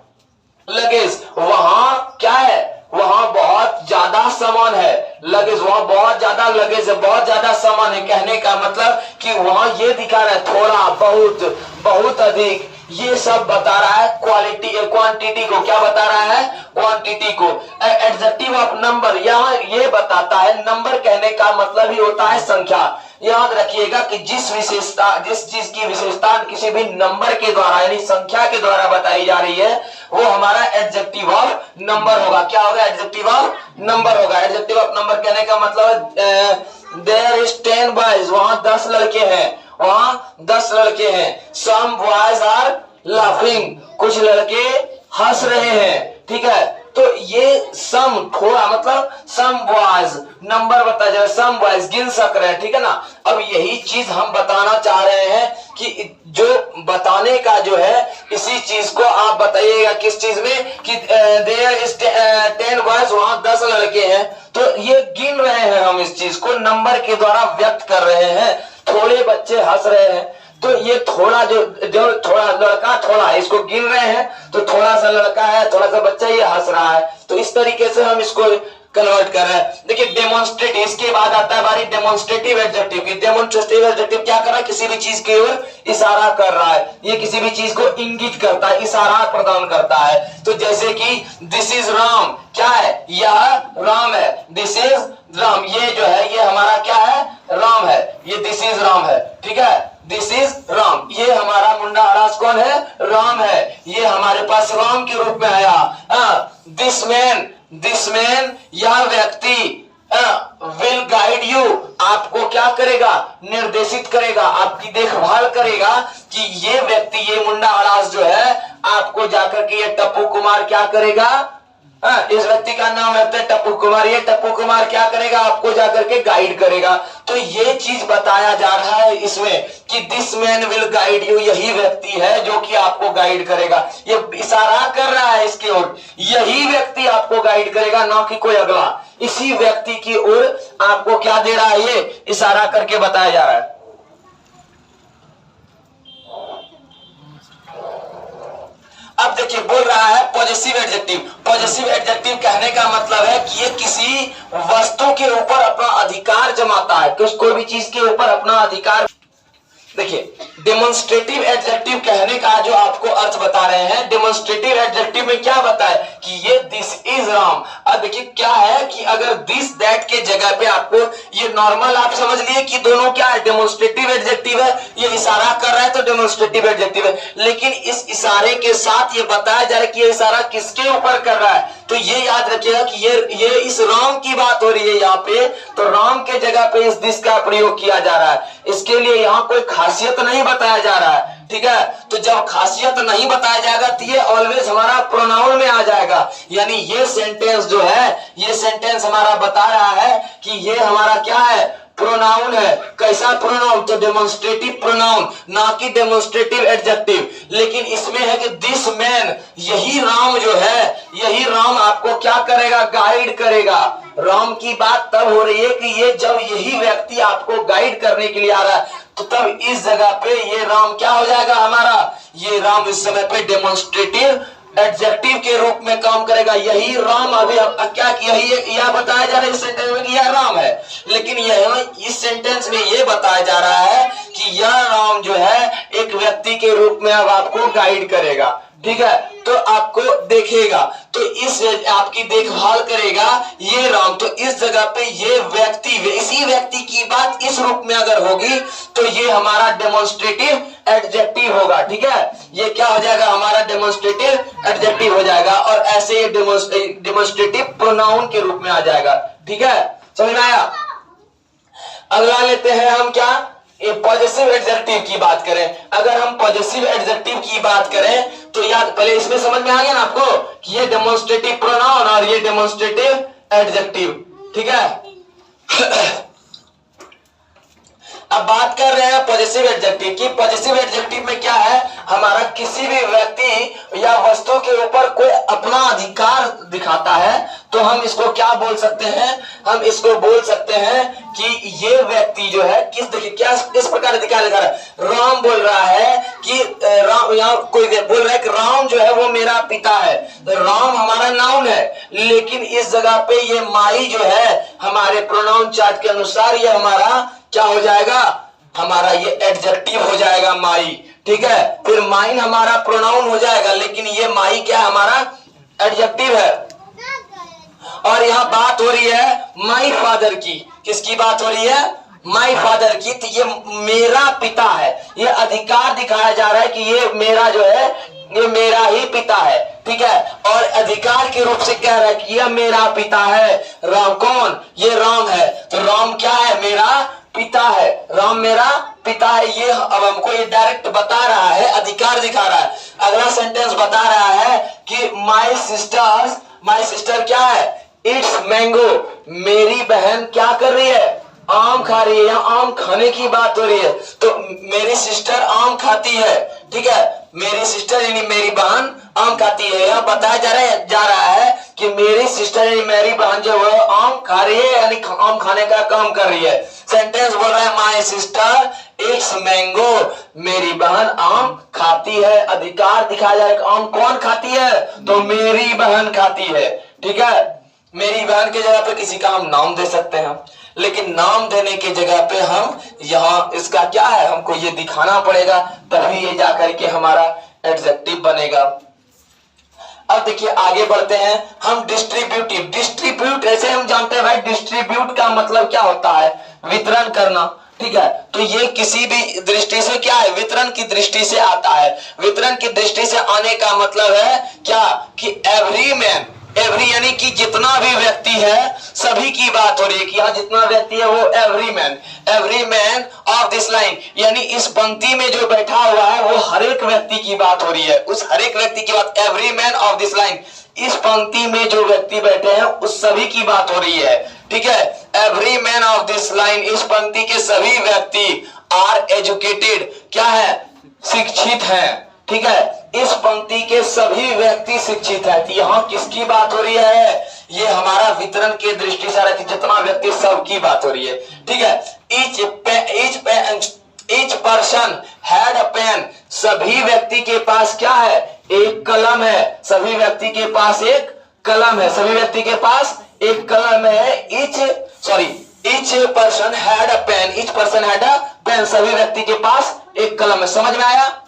लगेज, वहां क्या है, वहां बहुत ज्यादा सामान है। लगेज, वहां बहुत ज्यादा लगेज है, बहुत ज्यादा सामान है, कहने का मतलब कि वहां ये दिखा रहा है थोड़ा, बहुत, बहुत अधिक, ये सब बता रहा है क्वालिटी, क्वांटिटी को। क्या बता रहा है, क्वांटिटी को। एडजेक्टिव ऑफ नंबर, यहाँ ये बताता है, नंबर कहने का मतलब ही होता है संख्या। याद रखिएगा कि जिस चीज की विशेषता किसी भी नंबर के द्वारा यानी संख्या के द्वारा बताई जा रही है, वो हमारा एडजेक्टिव ऑफ नंबर होगा। क्या होगा, एडजेक्टिव ऑफ नंबर होगा। एडजेक्टिव ऑफ नंबर कहने का मतलब देयर इज 10 बॉयज, वहां 10 लड़के हैं, वहां 10 लड़के हैं। सम बॉयज आर लाफिंग, कुछ लड़के हंस रहे हैं, ठीक है। तो ये सम, थोड़ा मतलब सम बॉयज, नंबर बता जा, सम बॉयज गिन सक रहे हैं, ठीक है ना। अब यही चीज हम बताना चाह रहे हैं कि जो बताने का जो है, इसी चीज को आप बताइएगा किस चीज में, कि देयर इज 10 बॉयज, वहां 10 लड़के हैं, तो ये गिन रहे हैं, हम इस चीज को नंबर के द्वारा व्यक्त कर रहे हैं। थोड़े बच्चे हंस रहे हैं, तो ये थोड़ा जो थोड़ा लड़का थोड़ा है, इसको गिन रहे हैं, तो थोड़ा सा लड़का है, थोड़ा सा बच्चा, ये हंस रहा है। तो इस तरीके से हम इसको कन्वर्ट कर रहे हैं। देखिए डेमोन्स्ट्रेट, इसके बाद आता है बारी डेमोन्स्ट्रेटिव एडजेक्टिव की। डेमोन्स्ट्रेटिव एडजेक्टिव क्या कर रहा है, किसी भी चीज की ओर इशारा कर रहा है, ये किसी भी चीज को इंगित करता है, इशारा प्रदान करता है। तो जैसे कि दिस इज राम, क्या है, यह राम है, दिस इज राम, ये जो है ये हमारा क्या है, राम है, ये दिस इज राम है, ठीक है, दिस इज राम, ये हमारा मुंडा हरास कौन है, राम है, ये हमारे पास राम के रूप में आया। दिस मैन, यह व्यक्ति, विल गाइड यू, आपको क्या करेगा, निर्देशित करेगा, आपकी देखभाल करेगा, कि ये व्यक्ति, ये मुंडा हरास जो है, आपको जाकर के ये टप्पू कुमार क्या करेगा, इस व्यक्ति का नाम है टप्पू कुमार, ये टप्पू कुमार क्या करेगा, आपको जाकर के गाइड करेगा। तो ये चीज बताया जा रहा है इसमें कि this man will guide you, यही व्यक्ति है जो कि आपको गाइड करेगा। ये इशारा कर रहा है इसकी ओर, यही व्यक्ति आपको गाइड करेगा, ना कि कोई अगला। इसी व्यक्ति की ओर आपको क्या दे रहा है, ये इशारा करके बताया जा रहा है। अब देखिए बोल रहा है पॉजिटिव एडजेक्टिव। पॉजिटिव एडजेक्टिव कहने का मतलब है कि ये किसी वस्तु के ऊपर अपना अधिकार जमाता है, कोई भी चीज के ऊपर अपना अधिकार। देखिए डेमोन्स्ट्रेटिव एडजेक्टिव कहने का जो आपको अर्थ बता रहे हैं, डेमोन्स्ट्रेटिव एडजेक्टिव में क्या बताए कि ये दिस इज राम। अब देखिए क्या है कि अगर दिस दैट के जगह पे आपको ये नॉर्मल आप समझ लिए कि दोनों क्या है, डेमोन्स्ट्रेटिव एडजेक्टिव है, ये इशारा कर रहा है तो डेमोन्स्ट्रेटिव एडजेक्टिव है। लेकिन इस इशारे के साथ ये बताया जा रहा है कि ये इशारा किसके ऊपर कर रहा है, तो ये याद रखिएगा कि ये इस राम की बात हो रही है यहाँ पे, तो राम के जगह पे इस दिस का प्रयोग किया जा रहा है। इसके लिए यहाँ कोई खासियत नहीं बताया जा रहा है, ठीक है। तो जब खासियत नहीं बताया जाएगा तो ये ऑलवेज हमारा प्रोनाउन में आ जाएगा। यानी ये सेंटेंस जो है, ये सेंटेंस हमारा बता रहा है कि ये हमारा क्या है, प्रोनाउन है। कैसा प्रोनाउन, तो डेमोन्स्ट्रेटिव प्रोनाउन, ना कि डेमोन्स्ट्रेटिव एडजेक्टिव। लेकिन इसमें है कि दिस मैन, यही राम जो है, यही राम आपको क्या करेगा, गाइड करेगा। राम की बात तब हो रही है कि ये जब यही व्यक्ति आपको गाइड करने के लिए आ रहा है, तो तब इस जगह पे ये राम क्या हो जाएगा हमारा, ये राम इस समय पे डेमोन्स्ट्रेटिव एडजेक्टिव के रूप में काम करेगा। यही राम, अभी क्या यही यह बताया जा रहा है इस सेंटेंस में कि यह राम है, लेकिन यह इस सेंटेंस में यह बताया जा रहा है कि यह राम जो है एक व्यक्ति के रूप में अब आपको गाइड करेगा, ठीक है, तो आपको देखेगा, तो इस आपकी देखभाल करेगा ये राम। तो इस जगह पे ये व्यक्ति, इसी व्यक्ति की बात इस रूप में अगर होगी तो ये हमारा डेमोन्स्ट्रेटिव एडजेक्टिव होगा। ठीक है, ये क्या हो जाएगा, हमारा डेमोन्स्ट्रेटिव एडजेक्टिव हो जाएगा, और ऐसे ये डेमोन्स्ट्रेटिव प्रोनाउन के रूप में आ जाएगा। ठीक है, समझ में आया। अगला लेते हैं हम क्या, पॉजिटिव एडजेक्टिव की बात करें। अगर हम पॉजिटिव एडजेक्टिव की बात करें तो याद, पहले इसमें समझ में आ गया ना आपको कि ये डेमोन्स्ट्रेटिव प्रोनाउन और ये डेमोन्स्ट्रेटिव एडजेक्टिव। ठीक है अब बात कर रहे हैं पॉजिटिव एडजेक्टिव की। पॉजिटिव एडजेक्टिव में क्या है, हमारा किसी भी व्यक्ति या वस्तु के ऊपर कोई अपना अधिकार दिखाता है तो हम इसको क्या बोल सकते हैं, हम इसको बोल सकते हैं कि ये व्यक्ति जो है किस प्रकार अधिकार दिखा रहा है। राम बोल रहा है कि राम, यहाँ कोई बोल रहा है कि राम जो है वो मेरा पिता है, तो राम हमारा नाउन है, लेकिन इस जगह पे ये माई जो है हमारे प्रोनाउन चार्ट के अनुसार ये हमारा क्या हो जाएगा, हमारा ये एडजेक्टिव हो जाएगा माई। ठीक है, फिर माइन हमारा प्रोनाउन हो जाएगा, लेकिन ये माई क्या हमारा एडजेक्टिव है। और यहाँ बात हो रही है माई फादर की, किसकी बात हो रही है, माई फादर की। तो ये मेरा पिता है, ये अधिकार दिखाया जा रहा है कि ये मेरा जो है ये मेरा ही पिता है। ठीक है, और अधिकार के रूप से कह रहा है कि यह मेरा पिता है। राम कौन, ये राम है, तो राम क्या है, मेरा पिता है, राम मेरा पिता है। ये अब हमको ये डायरेक्ट बता रहा है, अधिकार दिखा रहा है। अगला सेंटेंस बता रहा है कि माई सिस्टर क्या है, इट्स मैंगो, मेरी बहन क्या कर रही है, आम खा रही है। यहाँ आम खाने की बात हो रही है, तो मेरी सिस्टर आम खाती है। ठीक है, मेरी सिस्टर यानी मेरी बहन आम खाती है। यहाँ बताया जा रहा है कि मेरी सिस्टर यानी मेरी बहन जो है आम खा रही है, यानी आम खाने का काम कर रही है। सेंटेंस बोल रहा है माई सिस्टर इट्स मैंगो, मेरी बहन आम खाती है। अधिकार दिखाया जा रहा है कि आम कौन खाती है, तो मेरी बहन खाती है। ठीक है, मेरी बहन के जगह पे किसी का हम नाम दे सकते हैं, लेकिन नाम देने के जगह पे हम यहाँ इसका क्या है, हमको ये दिखाना पड़ेगा, तभी ये जाकर के हमारा एडजेक्टिव बनेगा। अब देखिए आगे बढ़ते हैं हम डिस्ट्रीब्यूट ऐसे हम जानते हैं भाई, डिस्ट्रीब्यूट का मतलब क्या होता है, वितरण करना। ठीक है, तो ये किसी भी दृष्टि से क्या है, वितरण की दृष्टि से आता है। वितरण की दृष्टि से आने का मतलब है क्या कि एवरी यानी कि जितना भी व्यक्ति है सभी की बात हो रही है कि यहाँ जितना व्यक्ति है वो every man of this line, यानी इस पंक्ति में जो बैठा हुआ है वो हर एक व्यक्ति की बात हो रही है, उस हर एक व्यक्ति की बात, every man of this line, इस पंक्ति में जो व्यक्ति बैठे हैं उस सभी की बात हो रही है। ठीक है, every man of this line, इस पंक्ति के सभी व्यक्ति आर एजुकेटेड, क्या है, शिक्षित हैं। ठीक है, इस पंक्ति के सभी व्यक्ति शिक्षित है। तो यहाँ किसकी बात हो रही है, ये हमारा वितरण के दृष्टि से जितना व्यक्ति सबकी बात हो रही है। ठीक है, each person had a pen, सभी व्यक्ति के पास क्या है, एक कलम है। सभी व्यक्ति के पास एक कलम है, सभी व्यक्ति के पास एक कलम है। each person had a pen, सभी व्यक्ति के पास एक कलम है। समझ में आया।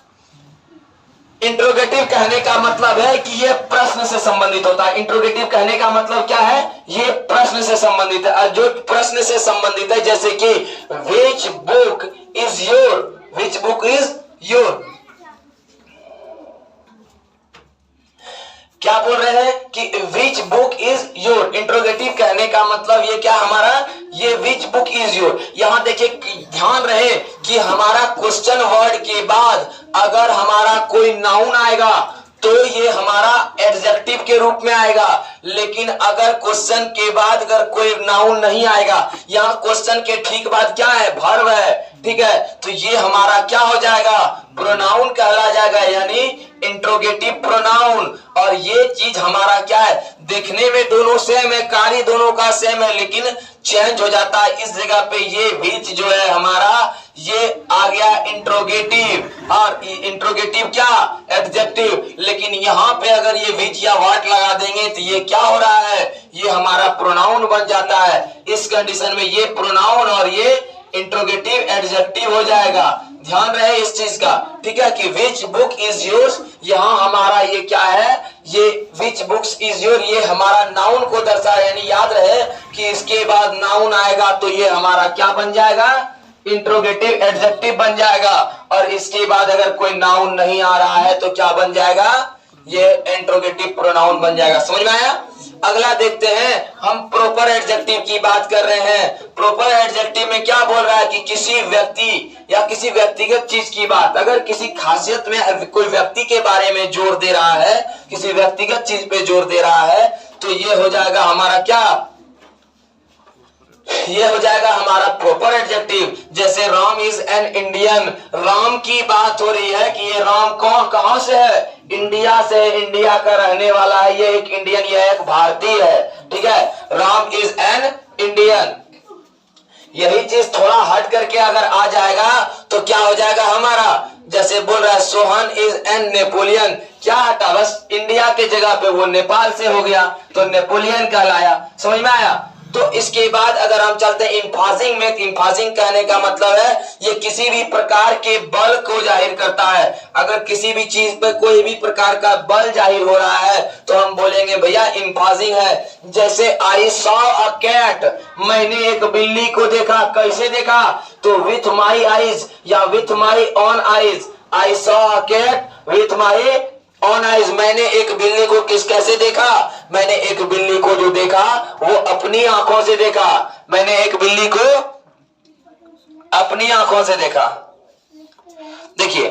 इंट्रोगेटिव कहने का मतलब है कि ये प्रश्न से संबंधित होता है। इंट्रोगेटिव कहने का मतलब क्या है, ये प्रश्न से संबंधित है। जो प्रश्न से संबंधित है, जैसे कि विच बुक इज योर, क्या बोल रहे हैं कि which book is your. Interrogative कहने का मतलब ये क्या हमारा, ये विच बुक इज योर। यहां देखिए ध्यान रहे कि हमारा क्वेश्चन वर्ड के बाद अगर हमारा कोई नाउन आएगा तो ये हमारा एडजेक्टिव के रूप में आएगा, लेकिन अगर क्वेश्चन के बाद अगर कोई नाउन नहीं आएगा, यहाँ क्वेश्चन के ठीक बाद क्या है, वर्ब है। ठीक है, तो ये हमारा क्या हो जाएगा, प्रोनाउन कहला जाएगा, यानी इंट्रोगेटिव प्रोनाउन। और ये चीज हमारा क्या है, देखने में दोनों सेम है, कार्य दोनों का सेम है, लेकिन चेंज हो जाता है। इस जगह पे ये विच जो है हमारा ये आ गया इंट्रोगेटिव, और इंट्रोगेटिव क्या, एडजेक्टिव। लेकिन यहाँ पे अगर ये विच या व्हाट लगा देंगे तो ये क्या हो रहा है, ये हमारा प्रोनाउन बन जाता है। इस कंडीशन में ये प्रोनाउन और ये इंट्रोगेटिव एडजेक्टिव हो जाएगा। ध्यान रहे इस चीज का, ठीक है, कि विच बुक इज योर्स, यहाँ हमारा ये क्या है, ये विच बुक्स इज योर, ये हमारा नाउन को दर्शा है, यानी याद रहे कि इसके बाद नाउन आएगा तो ये हमारा क्या बन जाएगा, इंट्रोगेटिव एडजेक्टिव बन जाएगा। और इसके बाद अगर कोई नाउन नहीं आ रहा है तो क्या बन जाएगा, ये इंट्रोगेटिव प्रोनाउन बन जाएगा। समझ में आया? अगला देखते हैं, हम प्रॉपर एडजेक्टिव की बात कर रहे हैं। प्रॉपर एडजेक्टिव में क्या बोल रहा है कि किसी व्यक्ति या किसी व्यक्तिगत चीज की बात, अगर किसी खासियत में कोई व्यक्ति के बारे में जोर दे रहा है, किसी व्यक्तिगत चीज पे जोर दे रहा है, तो ये हो जाएगा हमारा क्या, ये हो जाएगा हमारा प्रॉपर एडजेक्टिव। जैसे Ram is an Indian, Ram की बात हो रही है कि ये राम कहां से है, इंडिया से, इंडिया का रहने वाला है, ये एक इंडियन, ये एक भारतीय है, ठीक है। राम इज एन इंडियन, यही चीज थोड़ा हट करके अगर आ जाएगा तो क्या हो जाएगा हमारा, जैसे बोल रहा है सोहन इज एन नेपोलियन, क्या हटा, बस इंडिया के जगह पे वो नेपाल से हो गया तो नेपोलियन कहलाया। समझ में आया? तो इसके बाद अगर हम चलते हैं इंफाजिंग में, इंफाजिंग कहने का मतलब है ये किसी भी प्रकार के बल को जाहिर करता है। अगर किसी भी चीज पे कोई भी प्रकार का बल जाहिर हो रहा है तो हम बोलेंगे भैया इंफाजिंग है। जैसे आई सॉ अ कैट, मैंने एक बिल्ली को देखा, कैसे देखा, तो विथ माई आईज या with my own eyes, I saw a cat with my own eyes, मैंने एक बिल्ली को कैसे देखा, मैंने एक बिल्ली को जो देखा वो अपनी आंखों से देखा, मैंने एक बिल्ली को अपनी आंखों से देखा। देखिए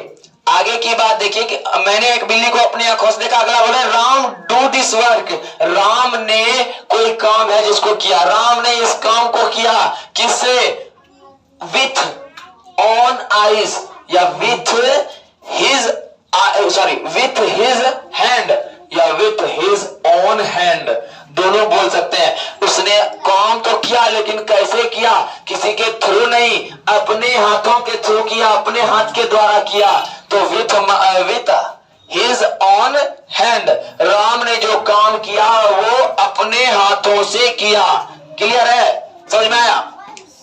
आगे की बात देखिए कि मैंने एक बिल्ली को अपनी आंखों से देखा। अगला बोले Ram do this work, Ram ने कोई काम है जिसको किया, राम ने इस काम को किया, किससे, विथ ऑन आइज या with his with his hand या विथ हिज ओन हैंड, दोनों बोल सकते हैं। उसने काम तो किया लेकिन कैसे किया, किसी के थ्रू नहीं, अपने हाथों के थ्रू किया, अपने हाथ के द्वारा किया, तो with his on hand, Ram ने जो काम किया वो अपने हाथों से किया। क्लियर है? समझ में आया?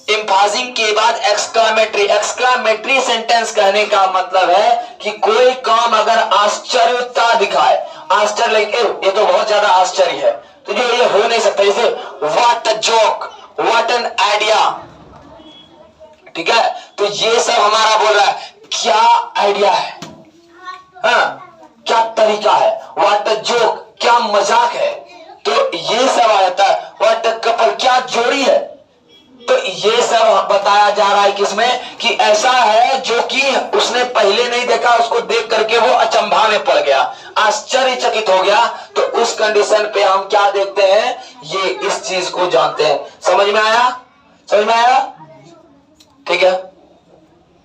इंफाजिंग के बाद एक्सक्लामेटरी, एक्सक्लामेटरी सेंटेंस कहने का मतलब है कि कोई काम अगर आश्चर्यता दिखाए, आश्चर्य ये तो बहुत ज्यादा आश्चर्य है, तो ये हो नहीं सकता, जैसे what a joke, what an idea, ठीक है। तो ये सब हमारा बोल रहा है क्या आइडिया है, हाँ क्या तरीका है, व्हाट अ जोक क्या मजाक है, तो ये सब आ जाता है। व्हाट अ कपल क्या जोड़ी है, तो ये सब बताया जा रहा है किसमें, कि ऐसा है जो कि उसने पहले नहीं देखा, उसको देख करके वो अचंभा में पड़ गया, आश्चर्यचकित हो गया, तो उस कंडीशन पे हम क्या देखते हैं, ये इस चीज को जानते हैं। समझ में आया? समझ में आया? ठीक है।